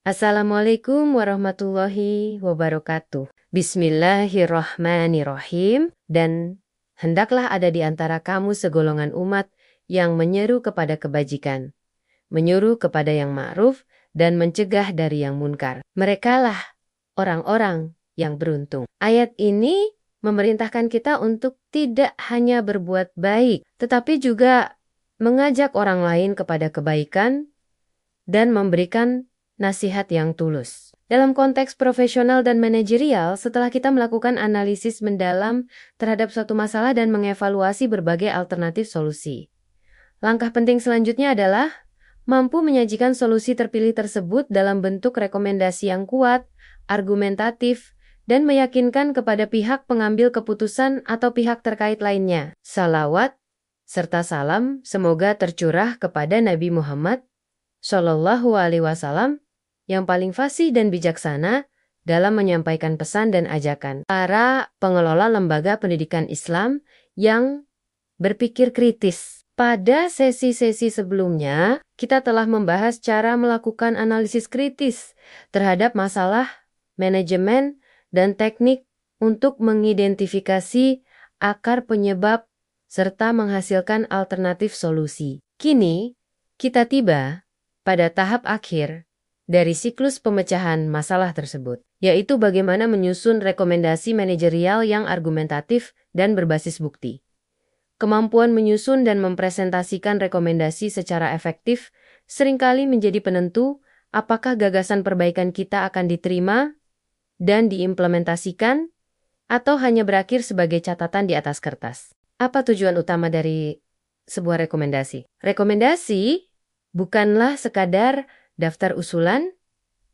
Assalamualaikum warahmatullahi wabarakatuh. Bismillahirrahmanirrahim. Dan hendaklah ada di antara kamu segolongan umat yang menyeru kepada kebajikan, menyuruh kepada yang ma'ruf, dan mencegah dari yang munkar. Merekalah orang-orang yang beruntung. Ayat ini memerintahkan kita untuk tidak hanya berbuat baik, tetapi juga mengajak orang lain kepada kebaikan dan memberikan nasihat yang tulus. Dalam konteks profesional dan manajerial, setelah kita melakukan analisis mendalam terhadap suatu masalah dan mengevaluasi berbagai alternatif solusi, langkah penting selanjutnya adalah mampu menyajikan solusi terpilih tersebut dalam bentuk rekomendasi yang kuat, argumentatif, dan meyakinkan kepada pihak pengambil keputusan atau pihak terkait lainnya. Salawat serta salam semoga tercurah kepada Nabi Muhammad Shallallahu Alaihi Wasallam yang paling fasih dan bijaksana dalam menyampaikan pesan dan ajakan. Para pengelola lembaga pendidikan Islam yang berpikir kritis. Pada sesi-sesi sebelumnya, kita telah membahas cara melakukan analisis kritis terhadap masalah manajemen dan teknik untuk mengidentifikasi akar penyebab serta menghasilkan alternatif solusi. Kini, kita tiba pada tahap akhir dari siklus pemecahan masalah tersebut, yaitu bagaimana menyusun rekomendasi manajerial yang argumentatif dan berbasis bukti. Kemampuan menyusun dan mempresentasikan rekomendasi secara efektif seringkali menjadi penentu apakah gagasan perbaikan kita akan diterima dan diimplementasikan atau hanya berakhir sebagai catatan di atas kertas. Apa tujuan utama dari sebuah rekomendasi? Rekomendasi bukanlah sekadar daftar usulan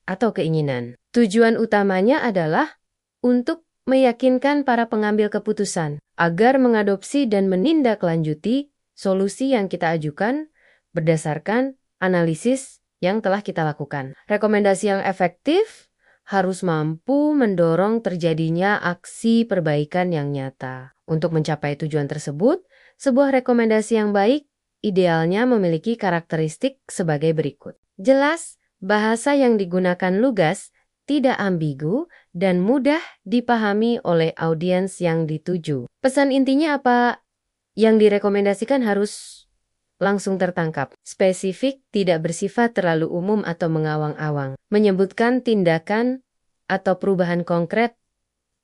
atau keinginan. Tujuan utamanya adalah untuk meyakinkan para pengambil keputusan agar mengadopsi dan menindaklanjuti solusi yang kita ajukan berdasarkan analisis yang telah kita lakukan. Rekomendasi yang efektif harus mampu mendorong terjadinya aksi perbaikan yang nyata. Untuk mencapai tujuan tersebut, sebuah rekomendasi yang baik idealnya memiliki karakteristik sebagai berikut. Jelas, bahasa yang digunakan lugas, tidak ambigu, dan mudah dipahami oleh audiens yang dituju. Pesan intinya apa yang direkomendasikan harus langsung tertangkap. Spesifik, tidak bersifat terlalu umum atau mengawang-awang. Menyebutkan tindakan atau perubahan konkret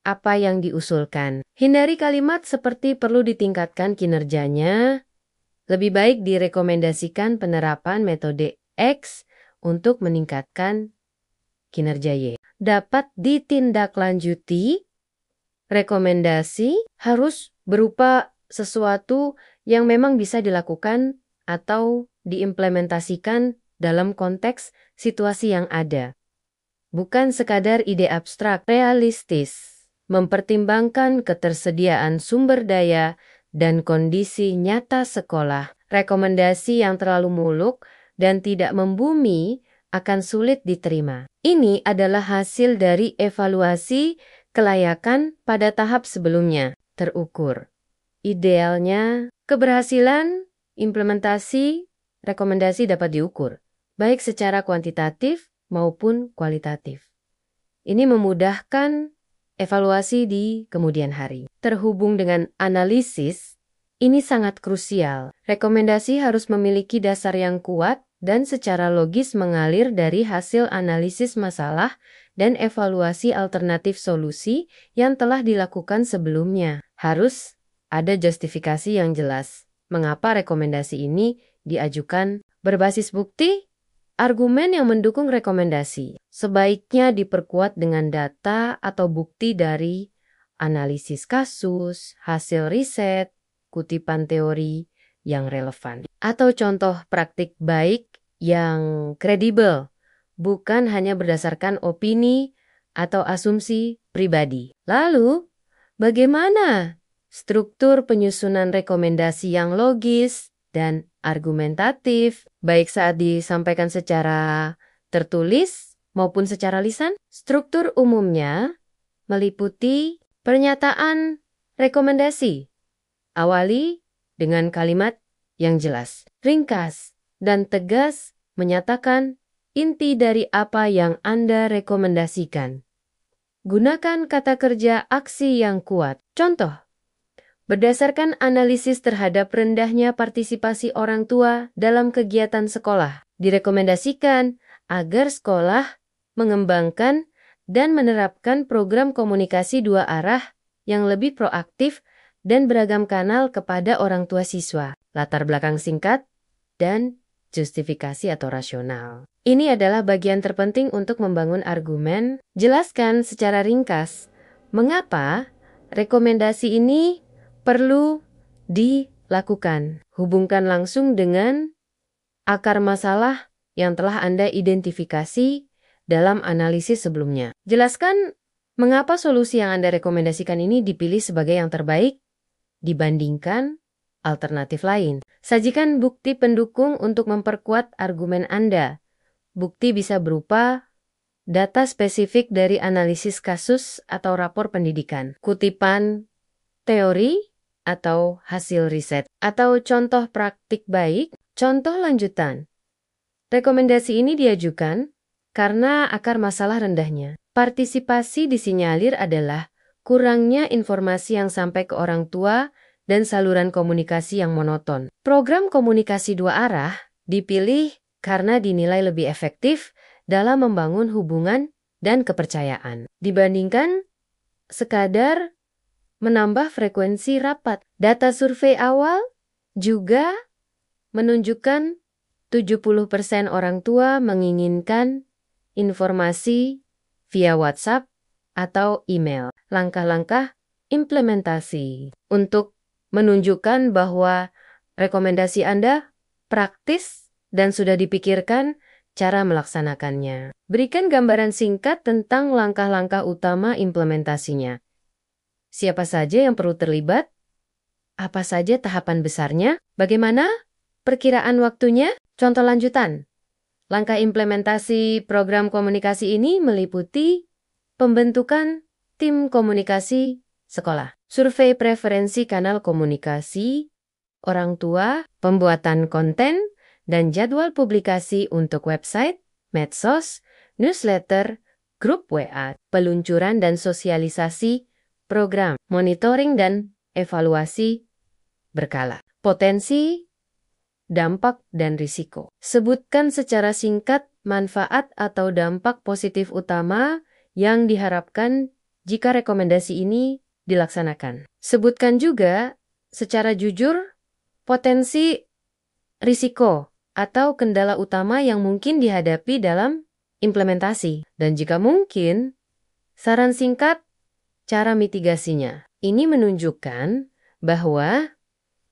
apa yang diusulkan. Hindari kalimat seperti perlu ditingkatkan kinerjanya. Lebih baik direkomendasikan penerapan metode X untuk meningkatkan kinerja Y. Dapat ditindaklanjuti, rekomendasi harus berupa sesuatu yang memang bisa dilakukan atau diimplementasikan dalam konteks situasi yang ada. Bukan sekadar ide abstrak, realistis, mempertimbangkan ketersediaan sumber daya dan kondisi nyata sekolah. Rekomendasi yang terlalu muluk dan tidak membumi akan sulit diterima. Ini adalah hasil dari evaluasi kelayakan pada tahap sebelumnya, terukur. Idealnya, keberhasilan implementasi rekomendasi dapat diukur, baik secara kuantitatif maupun kualitatif. Ini memudahkan evaluasi di kemudian hari. Terhubung dengan analisis, ini sangat krusial. Rekomendasi harus memiliki dasar yang kuat dan secara logis mengalir dari hasil analisis masalah dan evaluasi alternatif solusi yang telah dilakukan sebelumnya. Harus ada justifikasi yang jelas. Mengapa rekomendasi ini diajukan? Berbasis bukti, argumen yang mendukung rekomendasi sebaiknya diperkuat dengan data atau bukti dari analisis kasus, hasil riset, kutipan teori yang relevan, atau contoh praktik baik yang kredibel, bukan hanya berdasarkan opini atau asumsi pribadi. Lalu, bagaimana struktur penyusunan rekomendasi yang logis dan argumentatif, baik saat disampaikan secara tertulis maupun secara lisan? Struktur umumnya meliputi pernyataan rekomendasi. Awali dengan kalimat yang jelas, ringkas, dan tegas menyatakan inti dari apa yang Anda rekomendasikan. Gunakan kata kerja aksi yang kuat. Contoh, berdasarkan analisis terhadap rendahnya partisipasi orang tua dalam kegiatan sekolah, direkomendasikan agar sekolah mengembangkan dan menerapkan program komunikasi dua arah yang lebih proaktif dan beragam kanal kepada orang tua siswa. Latar belakang singkat dan justifikasi atau rasional. Ini adalah bagian terpenting untuk membangun argumen. Jelaskan secara ringkas mengapa rekomendasi ini perlu dilakukan. Hubungkan langsung dengan akar masalah yang telah Anda identifikasi dalam analisis sebelumnya. Jelaskan mengapa solusi yang Anda rekomendasikan ini dipilih sebagai yang terbaik dibandingkan alternatif lain. Sajikan bukti pendukung untuk memperkuat argumen Anda. Bukti bisa berupa data spesifik dari analisis kasus atau rapor pendidikan, kutipan teori atau hasil riset, atau contoh praktik baik. Contoh lanjutan. Rekomendasi ini diajukan karena akar masalah rendahnya partisipasi disinyalir adalah kurangnya informasi yang sampai ke orang tua dan saluran komunikasi yang monoton. Program komunikasi dua arah dipilih karena dinilai lebih efektif dalam membangun hubungan dan kepercayaan dibandingkan sekadar menambah frekuensi rapat. Data survei awal juga menunjukkan 70% orang tua menginginkan informasi via WhatsApp atau email. Langkah-langkah implementasi untuk menunjukkan bahwa rekomendasi Anda praktis dan sudah dipikirkan cara melaksanakannya. Berikan gambaran singkat tentang langkah-langkah utama implementasinya. Siapa saja yang perlu terlibat? Apa saja tahapan besarnya? Bagaimana perkiraan waktunya? Contoh lanjutan. Langkah implementasi program komunikasi ini meliputi pembentukan tim komunikasi sekolah, survei preferensi kanal komunikasi orang tua, pembuatan konten, dan jadwal publikasi untuk website, medsos, newsletter, grup WA, peluncuran dan sosialisasi program, monitoring dan evaluasi berkala, potensi, dampak, dan risiko. Sebutkan secara singkat manfaat atau dampak positif utama yang diharapkan jika rekomendasi ini dilaksanakan. Sebutkan juga secara jujur potensi, risiko, atau kendala utama yang mungkin dihadapi dalam implementasi. Dan jika mungkin, saran singkat cara mitigasinya. Ini menunjukkan bahwa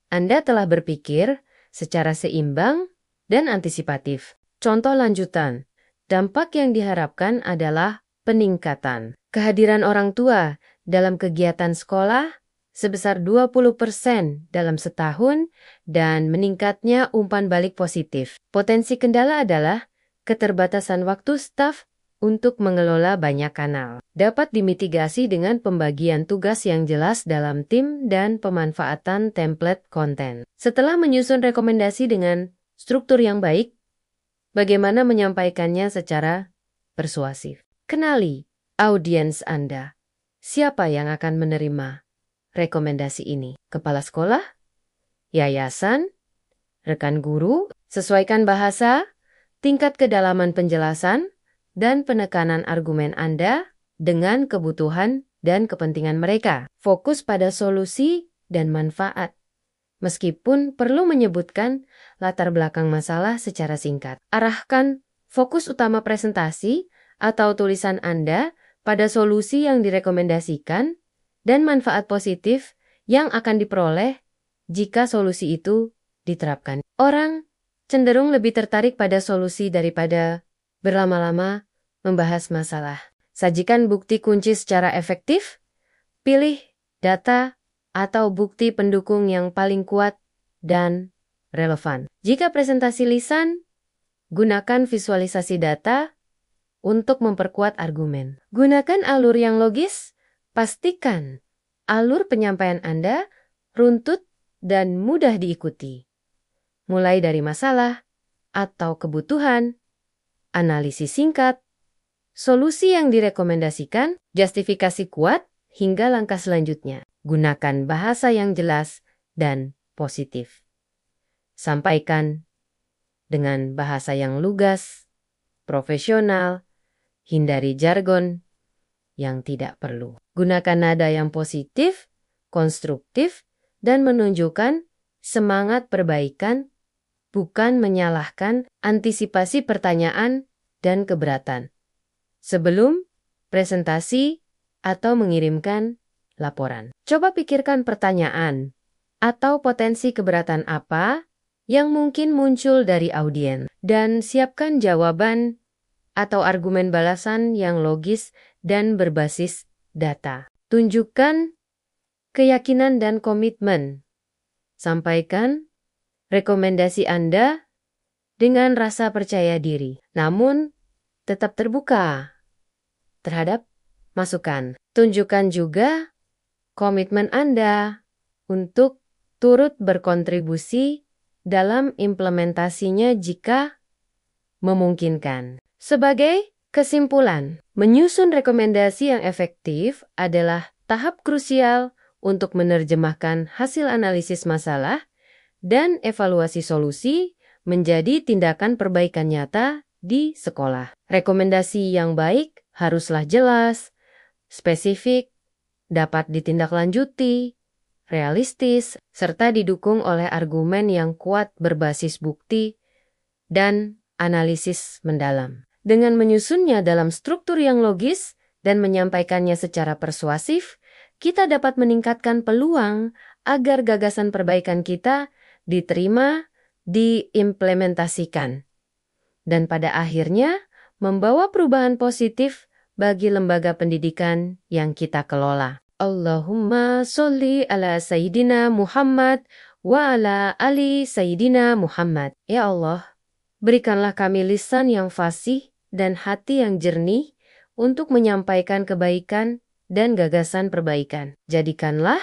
Anda telah berpikir secara seimbang dan antisipatif. Contoh lanjutan, dampak yang diharapkan adalah peningkatan kehadiran orang tua dalam kegiatan sekolah sebesar 20% dalam setahun dan meningkatnya umpan balik positif. Potensi kendala adalah keterbatasan waktu staf untuk mengelola banyak kanal. Dapat dimitigasi dengan pembagian tugas yang jelas dalam tim dan pemanfaatan template konten. Setelah menyusun rekomendasi dengan struktur yang baik, bagaimana menyampaikannya secara persuasif? Kenali audiens Anda. Siapa yang akan menerima rekomendasi ini? Kepala sekolah? Yayasan? Rekan guru? Sesuaikan bahasa, tingkat kedalaman penjelasan, dan penekanan argumen Anda dengan kebutuhan dan kepentingan mereka. Fokus pada solusi dan manfaat. Meskipun perlu menyebutkan latar belakang masalah secara singkat. Arahkan fokus utama presentasi atau tulisan Anda pada solusi yang direkomendasikan dan manfaat positif yang akan diperoleh jika solusi itu diterapkan. Orang cenderung lebih tertarik pada solusi daripada berlama-lama membahas masalah. Sajikan bukti kunci secara efektif, pilih data atau bukti pendukung yang paling kuat dan relevan. Jika presentasi lisan, gunakan visualisasi data untuk memperkuat argumen. Gunakan alur yang logis, pastikan alur penyampaian Anda runtut dan mudah diikuti. Mulai dari masalah atau kebutuhan, analisis singkat, solusi yang direkomendasikan, justifikasi kuat, hingga langkah selanjutnya. Gunakan bahasa yang jelas dan positif. Sampaikan dengan bahasa yang lugas, profesional, hindari jargon yang tidak perlu. Gunakan nada yang positif, konstruktif, dan menunjukkan semangat perbaikan, bukan menyalahkan. Antisipasi pertanyaan dan keberatan sebelum presentasi atau mengirimkan laporan. Coba pikirkan pertanyaan atau potensi keberatan apa yang mungkin muncul dari audiens, dan siapkan jawaban atau argumen balasan yang logis dan berbasis data. Tunjukkan keyakinan dan komitmen. Sampaikan rekomendasi Anda dengan rasa percaya diri, namun tetap terbuka terhadap masukan. Tunjukkan juga komitmen Anda untuk turut berkontribusi dalam implementasinya jika memungkinkan. Sebagai kesimpulan, menyusun rekomendasi yang efektif adalah tahap krusial untuk menerjemahkan hasil analisis masalah dan evaluasi solusi menjadi tindakan perbaikan nyata di sekolah. Rekomendasi yang baik haruslah jelas, spesifik, dapat ditindaklanjuti, realistis, serta didukung oleh argumen yang kuat berbasis bukti dan analisis mendalam. Dengan menyusunnya dalam struktur yang logis dan menyampaikannya secara persuasif, kita dapat meningkatkan peluang agar gagasan perbaikan kita diterima, diimplementasikan, dan pada akhirnya membawa perubahan positif bagi lembaga pendidikan yang kita kelola. Allahumma sholli ala Sayyidina Muhammad wa ala ali Sayyidina Muhammad. Ya Allah, berikanlah kami lisan yang fasih dan hati yang jernih untuk menyampaikan kebaikan dan gagasan perbaikan. Jadikanlah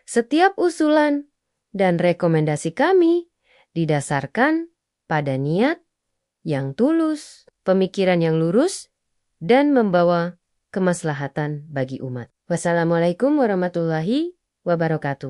setiap usulan dan rekomendasi kami didasarkan pada niat yang tulus, pemikiran yang lurus, dan membawa kemaslahatan bagi umat. Wassalamualaikum warahmatullahi wabarakatuh.